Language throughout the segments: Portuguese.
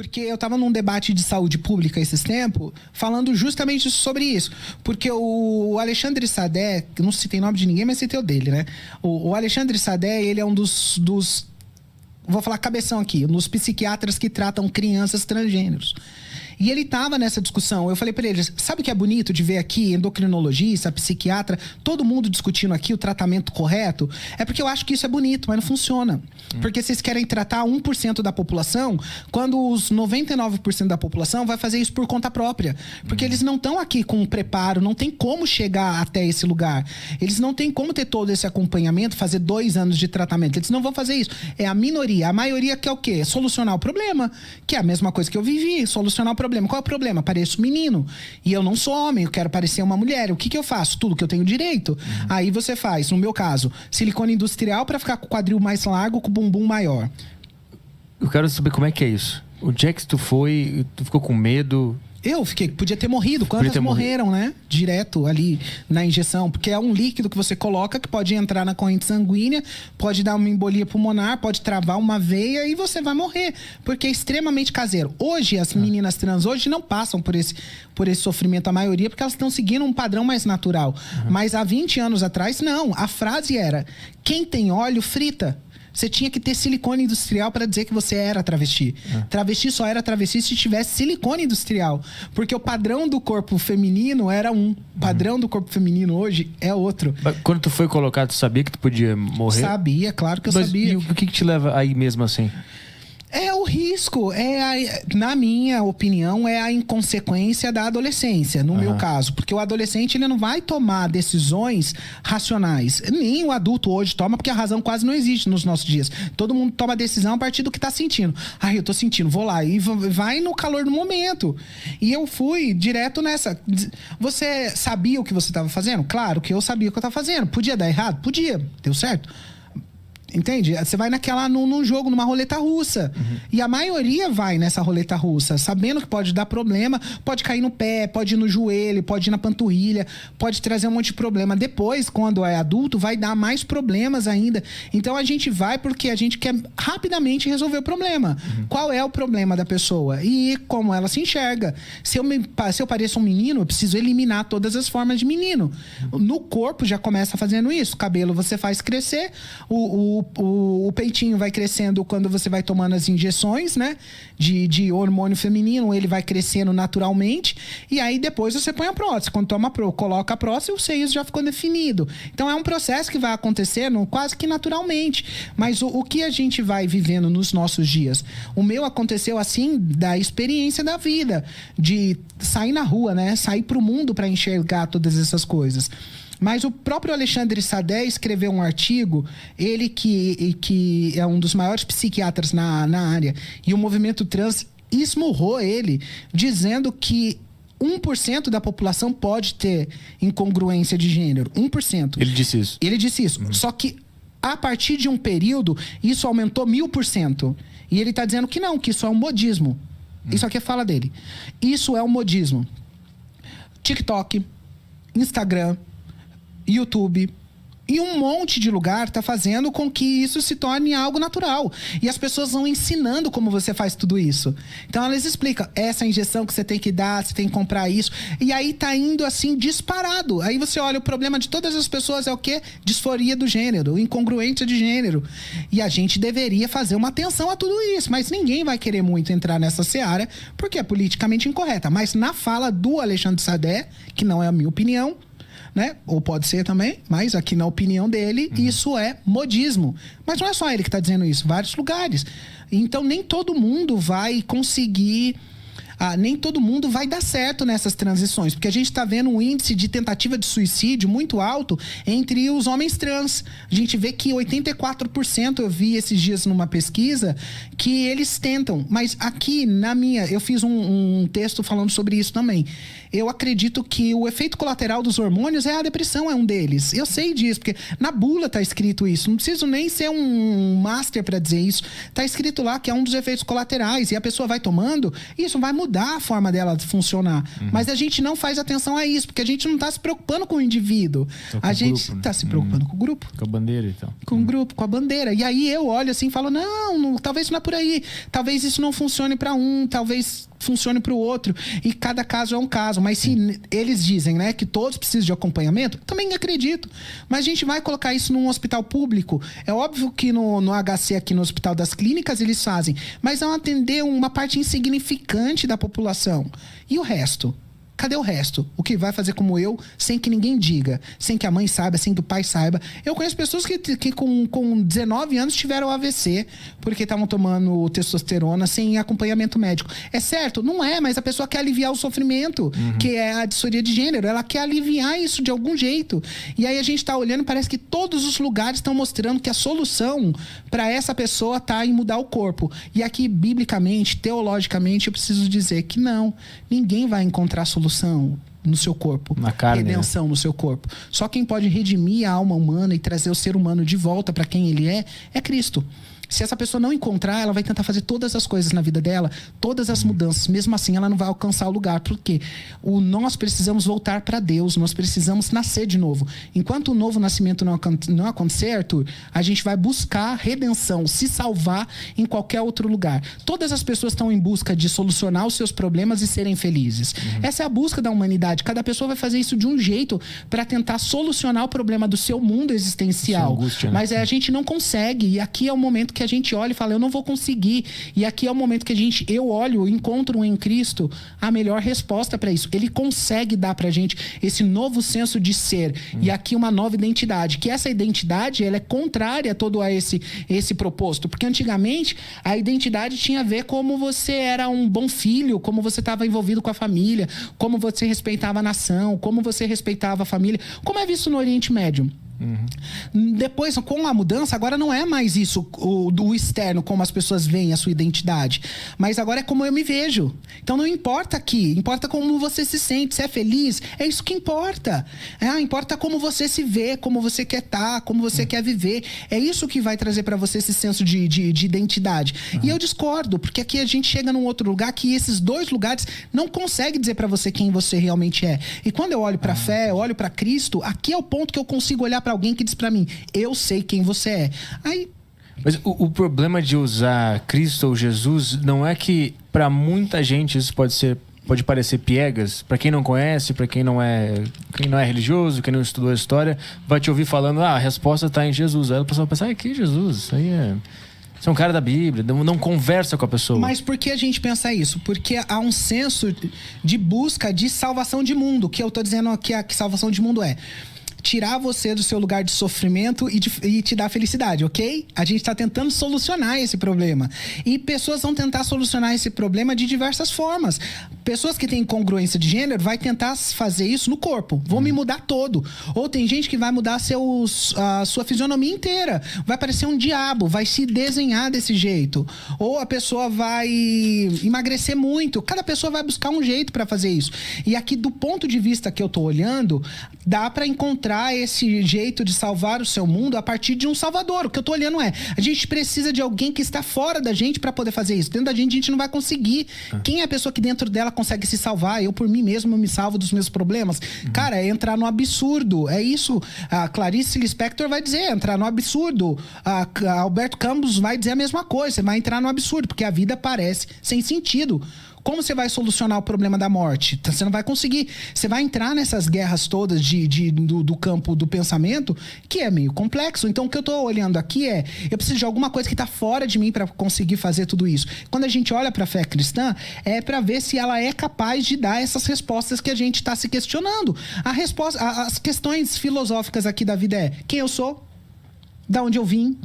Porque eu estava num debate de saúde pública esses tempos, falando justamente sobre isso. Porque o Alexandre Sadeh, não citei nome de ninguém, mas citei o dele, né? O Alexandre Sadeh, ele é um dos vou falar cabeção aqui, nos psiquiatras que tratam crianças transgêneros. E ele tava nessa discussão. Eu falei para ele, sabe o que é bonito de ver aqui endocrinologista, psiquiatra, todo mundo discutindo aqui o tratamento correto? É porque eu acho que isso é bonito, mas não funciona. Porque vocês querem tratar 1% da população, quando os 99% da população vai fazer isso por conta própria. Porque eles não estão aqui com preparo, não tem como chegar até esse lugar. Eles não têm como ter todo esse acompanhamento, fazer 2 anos de tratamento. Eles não vão fazer isso. É a minoria. A maioria quer o quê? Solucionar o problema. Que é a mesma coisa que eu vivi, solucionar o problema. Qual é o problema? Pareço menino. E eu não sou homem, eu quero parecer uma mulher. O que eu faço? Tudo que eu tenho direito. Aí você faz, no meu caso, silicone industrial para ficar com o quadril mais largo, com o bumbum maior. Eu quero saber como é que é isso. Onde é que tu foi? Tu ficou com medo? Eu fiquei, podia ter morrido. Quantas morreram, né? Direto ali na injeção. Porque é um líquido que você coloca que pode entrar na corrente sanguínea, pode dar uma embolia pulmonar, pode travar uma veia e você vai morrer. Porque é extremamente caseiro. Hoje, as meninas trans hoje não passam por esse sofrimento, a maioria, porque elas estão seguindo um padrão mais natural. Mas há 20 anos atrás, não. A frase era, quem tem óleo, frita. Você tinha que ter silicone industrial para dizer que você era travesti. Travesti só era travesti se tivesse silicone industrial. Porque o padrão do corpo feminino era um. O padrão do corpo feminino hoje é outro. Mas quando tu foi colocado, tu sabia que tu podia morrer? Sabia, claro que eu sabia. E o que te leva aí mesmo assim? É o risco, na minha opinião, é a inconsequência da adolescência, no meu caso. Porque o adolescente, ele não vai tomar decisões racionais. Nem o adulto hoje toma, porque a razão quase não existe nos nossos dias. Todo mundo toma decisão a partir do que tá sentindo. Eu tô sentindo, vou lá. E vai no calor do momento. E eu fui direto nessa. Você sabia o que você tava fazendo? Claro que eu sabia o que eu tava fazendo. Podia dar errado? Podia. Deu certo? Entende? Você vai num jogo, numa roleta russa. E a maioria vai nessa roleta russa, sabendo que pode dar problema, pode cair no pé, pode ir no joelho, pode ir na panturrilha, pode trazer um monte de problema. Depois, quando é adulto, vai dar mais problemas ainda. Então a gente vai porque a gente quer rapidamente resolver o problema. Qual é o problema da pessoa? E como ela se enxerga. Se eu pareço um menino, eu preciso eliminar todas as formas de menino. No corpo já começa fazendo isso. O cabelo você faz crescer, o peitinho vai crescendo quando você vai tomando as injeções, né? De hormônio feminino, ele vai crescendo naturalmente. E aí depois você põe a prótese. Quando coloca a prótese, o seio já ficou definido. Então é um processo que vai acontecendo quase que naturalmente. Mas o que a gente vai vivendo nos nossos dias? O meu aconteceu assim, da experiência da vida. De sair na rua, né? Sair pro mundo para enxergar todas essas coisas. Mas o próprio Alexandre Sadeh escreveu um artigo, ele que é um dos maiores psiquiatras na área, e o movimento trans esmurrou ele, dizendo que 1% da população pode ter incongruência de gênero. 1%. Ele disse isso? Ele disse isso. Só que, a partir de um período, isso aumentou 1000%. E ele está dizendo que não, que isso é um modismo. Isso aqui é fala dele. Isso é um modismo. TikTok, Instagram, YouTube e um monte de lugar tá fazendo com que isso se torne algo natural. E as pessoas vão ensinando como você faz tudo isso. Então elas explicam, essa injeção que você tem que dar, você tem que comprar isso. E aí tá indo assim disparado. Aí você olha, o problema de todas as pessoas é o quê? Disforia do gênero, incongruência de gênero. E a gente deveria fazer uma atenção a tudo isso. Mas ninguém vai querer muito entrar nessa seara, porque é politicamente incorreta. Mas na fala do Alexandre Sadeh, que não é a minha opinião, né? Ou pode ser também, mas aqui na opinião dele, isso é modismo. Mas não é só ele que está dizendo isso, vários lugares. Então nem todo mundo vai conseguir... nem todo mundo vai dar certo nessas transições, porque a gente está vendo um índice de tentativa de suicídio muito alto entre os homens trans. A gente vê que 84%, eu vi esses dias numa pesquisa, que eles tentam. Mas aqui, eu fiz um texto falando sobre isso também. Eu acredito que o efeito colateral dos hormônios é a depressão, é um deles. Eu sei disso, porque na bula tá escrito isso. Não preciso nem ser um master para dizer isso. Tá escrito lá que é um dos efeitos colaterais. E a pessoa vai tomando, e isso vai mudando mudar a forma dela funcionar. Mas a gente não faz atenção a isso, porque a gente não tá se preocupando com o indivíduo. A gente tá se preocupando com o grupo. Com a bandeira, então. Com o grupo, com a bandeira. E aí eu olho assim e falo, não, talvez não é por aí. Talvez isso não funcione para um, talvez funcione para o outro. E cada caso é um caso. Mas se eles dizem, né, que todos precisam de acompanhamento, também acredito. Mas a gente vai colocar isso num hospital público. É óbvio que no HC aqui no Hospital das Clínicas eles fazem. Mas vão atender uma parte insignificante da população. E o resto? Cadê o resto? O que vai fazer como eu, sem que ninguém diga, sem que a mãe saiba, sem que o pai saiba. Eu conheço pessoas que com 19 anos tiveram AVC porque estavam tomando testosterona sem acompanhamento médico. É certo? Não é, mas a pessoa quer aliviar o sofrimento, que é a disforia de gênero. Ela quer aliviar isso de algum jeito. E aí a gente tá olhando, parece que todos os lugares estão mostrando que a solução para essa pessoa tá em mudar o corpo. E aqui, biblicamente, teologicamente, eu preciso dizer que não. Ninguém vai encontrar solução no seu corpo, na carne, redenção no seu corpo. Só quem pode redimir a alma humana e trazer o ser humano de volta para quem ele é Cristo. Se essa pessoa não encontrar, ela vai tentar fazer todas as coisas na vida dela, todas as mudanças. Mesmo assim, ela não vai alcançar o lugar. Por quê? Nós precisamos voltar para Deus. Nós precisamos nascer de novo. Enquanto o novo nascimento não acontecer, Arthur, a gente vai buscar redenção, se salvar em qualquer outro lugar. Todas as pessoas estão em busca de solucionar os seus problemas e serem felizes. Essa é a busca da humanidade. Cada pessoa vai fazer isso de um jeito para tentar solucionar o problema do seu mundo existencial. Angústia, né? Mas a gente não consegue. E aqui é o momento que a gente olha e fala, eu não vou conseguir. E aqui é o momento que eu olho, encontro em Cristo a melhor resposta para isso. Ele consegue dar pra gente esse novo senso de ser. E aqui uma nova identidade. Que essa identidade, ela é contrária a todo esse proposto. Porque antigamente, a identidade tinha a ver como você era um bom filho, como você estava envolvido com a família, como você respeitava a nação, como você respeitava a família. Como é visto no Oriente Médio. Depois, com a mudança, agora não é mais isso, o externo, como as pessoas veem a sua identidade. Mas agora é como eu me vejo. Então não importa aqui, importa como você se sente, se é feliz, é isso que importa. Importa como você se vê, como você quer estar, como você quer viver. É isso que vai trazer para você esse senso de identidade. E eu discordo, porque aqui a gente chega num outro lugar que esses dois lugares não conseguem dizer para você quem você realmente é. E quando eu olho para a fé, eu olho para Cristo, aqui é o ponto que eu consigo olhar para alguém que diz para mim, eu sei quem você é. Mas o problema de usar Cristo ou Jesus não é que para muita gente isso pode parecer piegas. Para quem não conhece, para quem não é religioso, quem não estudou a história, vai te ouvir falando, a resposta está em Jesus. Aí a pessoa vai pensar, que Jesus? Isso aí você é um cara da Bíblia, não conversa com a pessoa. Mas por que a gente pensa isso? Porque há um senso de busca de salvação de mundo, que eu tô dizendo aqui que salvação de mundo é tirar você do seu lugar de sofrimento e te dar felicidade, ok? A gente está tentando solucionar esse problema. E pessoas vão tentar solucionar esse problema de diversas formas. Pessoas que têm incongruência de gênero vai tentar fazer isso no corpo. Vou me mudar todo. Ou tem gente que vai mudar a sua fisionomia inteira. Vai parecer um diabo, vai se desenhar desse jeito. Ou a pessoa vai emagrecer muito. Cada pessoa vai buscar um jeito para fazer isso. E aqui, do ponto de vista que eu tô olhando, dá para encontrar esse jeito de salvar o seu mundo a partir de um salvador. O que eu tô olhando a gente precisa de alguém que está fora da gente para poder fazer isso. Dentro da gente a gente não vai conseguir. Quem é a pessoa que dentro dela consegue se salvar? Eu por mim mesmo me salvo dos meus problemas. Cara, é entrar no absurdo. É isso. A Clarice Lispector vai dizer, entrar no absurdo. A Alberto Campos vai dizer a mesma coisa. Você vai entrar no absurdo, porque a vida parece sem sentido. Como você vai solucionar o problema da morte? Você não vai conseguir. Você vai entrar nessas guerras todas do campo do pensamento, que é meio complexo. Então, o que eu tô olhando aqui eu preciso de alguma coisa que tá fora de mim para conseguir fazer tudo isso. Quando a gente olha para a fé cristã, é para ver se ela é capaz de dar essas respostas que a gente está se questionando. As questões filosóficas aqui da vida é: quem eu sou? Da onde eu vim?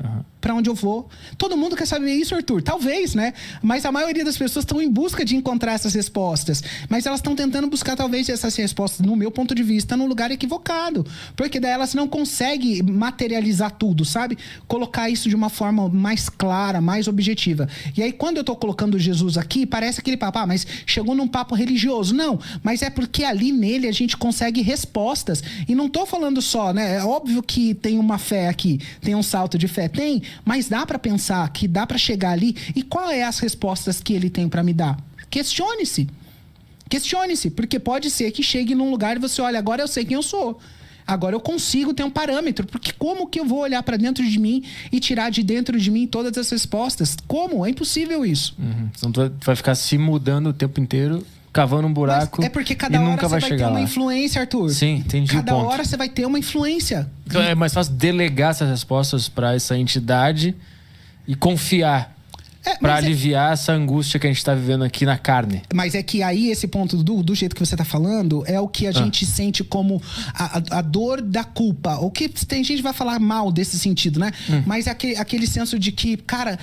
Pra onde eu vou? Todo mundo quer saber isso, Arthur? Talvez, né? Mas a maioria das pessoas estão em busca de encontrar essas respostas. Mas elas estão tentando buscar, talvez, essas respostas, no meu ponto de vista, num lugar equivocado. Porque daí elas não conseguem materializar tudo, sabe? Colocar isso de uma forma mais clara, mais objetiva. E aí, quando eu tô colocando Jesus aqui, parece aquele papo, mas chegou num papo religioso. Não, mas é porque ali nele a gente consegue respostas. E não tô falando só, né? É óbvio que tem uma fé aqui, tem um salto de fé, tem, mas dá para pensar que dá para chegar ali. E qual é as respostas que ele tem para me dar? Questione-se. Questione-se, porque pode ser que chegue num lugar e você olha, agora eu sei quem eu sou. Agora eu consigo ter um parâmetro, porque como que eu vou olhar pra dentro de mim e tirar de dentro de mim todas as respostas? Como? É impossível isso. Então tu vai ficar se mudando o tempo inteiro, cavando um buraco. Mas é porque cada e hora nunca você vai ter lá. uma influência, Arthur. Sim, entendi o Cada ponto. hora você vai ter uma influência. Então é mais fácil delegar essas respostas pra essa entidade e confiar. Pra aliviar essa angústia que a gente tá vivendo aqui na carne. Mas é que aí esse ponto do jeito que você tá falando é o que a gente sente como a dor da culpa. O que tem gente que vai falar mal desse sentido, né? Mas é aquele senso de que, cara,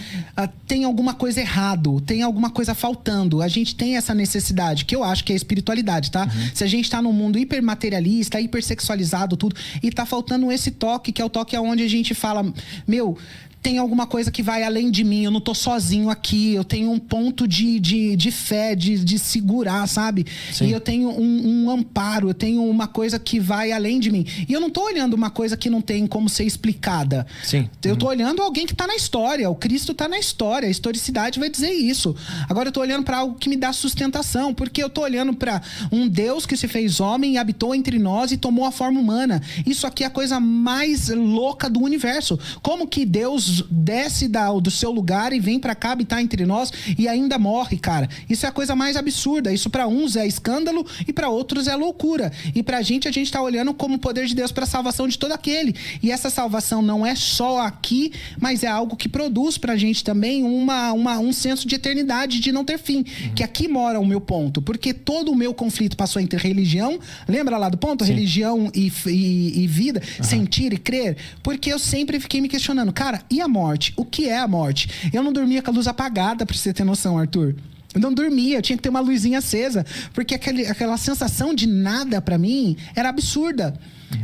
tem alguma coisa errado, tem alguma coisa faltando. A gente tem essa necessidade, que eu acho que é a espiritualidade, tá? Se a gente tá num mundo hipermaterialista, hipersexualizado, tudo, e tá faltando esse toque, que é o toque onde a gente fala, meu, tem alguma coisa que vai além de mim, eu não tô sozinho aqui, eu tenho um ponto de fé, de segurar, sabe? Sim. E eu tenho um amparo, eu tenho uma coisa que vai além de mim. E eu não tô olhando uma coisa que não tem como ser explicada. Sim. Eu tô olhando alguém que tá na história, o Cristo tá na história, a historicidade vai dizer isso. Agora eu tô olhando pra algo que me dá sustentação, porque eu tô olhando pra um Deus que se fez homem e habitou entre nós e tomou a forma humana. Isso aqui é a coisa mais louca do universo. Como que Deus desce do seu lugar e vem pra cá habitar entre nós e ainda morre, cara. Isso é a coisa mais absurda. Isso pra uns é escândalo e pra outros é loucura. E pra gente, a gente tá olhando como o poder de Deus pra salvação de todo aquele. E essa salvação não é só aqui, mas é algo que produz pra gente também um senso de eternidade, de não ter fim. Que aqui mora o meu ponto. Porque todo o meu conflito passou entre religião, lembra lá do ponto? Sim. Religião e vida, sentir e crer. Porque eu sempre fiquei me questionando, cara, e a morte? O que é a morte? Eu não dormia com a luz apagada, pra você ter noção, Arthur. Eu não dormia, eu tinha que ter uma luzinha acesa. Porque aquela sensação de nada pra mim era absurda.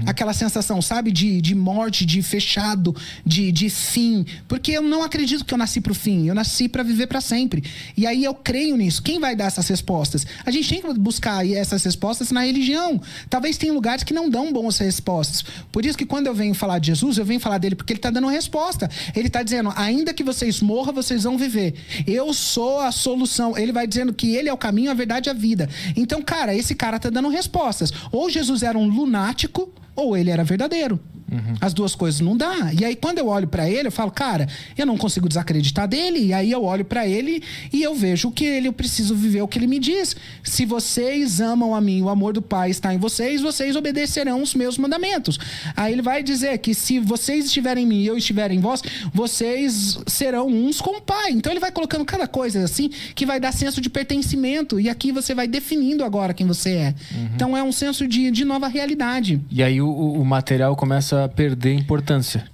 Aquela sensação, sabe? De morte, de fechado, de fim. Porque eu não acredito que eu nasci pro fim. Eu nasci pra viver pra sempre. E aí eu creio nisso. Quem vai dar essas respostas? A gente tem que buscar essas respostas na religião. Talvez tenha lugares que não dão boas respostas. Por isso que quando eu venho falar de Jesus, eu venho falar dele porque ele tá dando resposta. Ele tá dizendo, ainda que vocês morram, vocês vão viver. Eu sou a solução. Ele vai dizendo que ele é o caminho, a verdade e a vida. Então, cara, esse cara tá dando respostas. Ou Jesus era um lunático, ou ele era verdadeiro. As duas coisas não dá. E aí quando eu olho pra ele, eu falo, cara, eu não consigo desacreditar dele. E aí eu olho pra ele e eu vejo que eu preciso viver o que ele me diz. Se vocês amam a mim, o amor do Pai está em vocês, vocês obedecerão os meus mandamentos. Aí ele vai dizer que se vocês estiverem em mim e eu estiver em vós, vocês serão uns com o Pai. Então ele vai colocando cada coisa assim que vai dar senso de pertencimento. E aqui você vai definindo agora quem você é. Então é um senso de nova realidade. E aí o material começa a perder importância.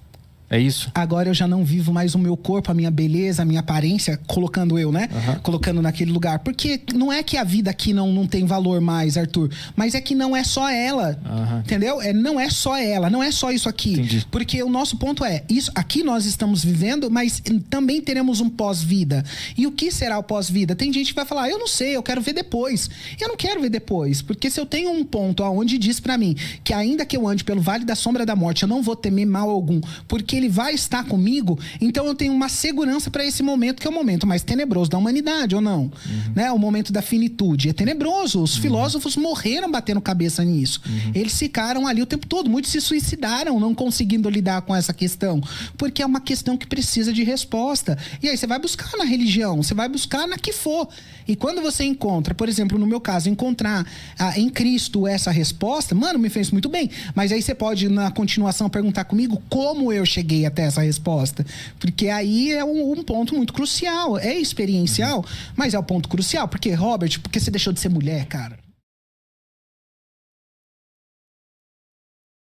É isso? Agora eu já não vivo mais o meu corpo, a minha beleza, a minha aparência, colocando eu, né? Colocando naquele lugar. Porque não é que a vida aqui não tem valor mais, Arthur. Mas é que não é só ela. Entendeu? Não é só ela, não é só isso aqui. Entendi. Porque o nosso ponto é, isso aqui nós estamos vivendo, mas também teremos um pós-vida. E o que será o pós-vida? Tem gente que vai falar, eu não sei, eu quero ver depois. Eu não quero ver depois. Porque se eu tenho um ponto onde diz pra mim que ainda que eu ande pelo vale da sombra da morte, eu não vou temer mal algum. Porque ele vai estar comigo, então eu tenho uma segurança para esse momento, que é o momento mais tenebroso da humanidade, ou não? Né? O momento da finitude. É tenebroso. Os filósofos morreram batendo cabeça nisso. Eles ficaram ali o tempo todo. Muitos se suicidaram não conseguindo lidar com essa questão. Porque é uma questão que precisa de resposta. E aí você vai buscar na religião, você vai buscar na que for. E quando você encontra, por exemplo, no meu caso, encontrar em Cristo essa resposta, mano, me fez muito bem. Mas aí você pode, na continuação, perguntar comigo como eu cheguei até essa resposta. Porque aí é um ponto muito crucial. É experiencial, mas é o ponto crucial. Porque, Robert, porque você deixou de ser mulher, cara?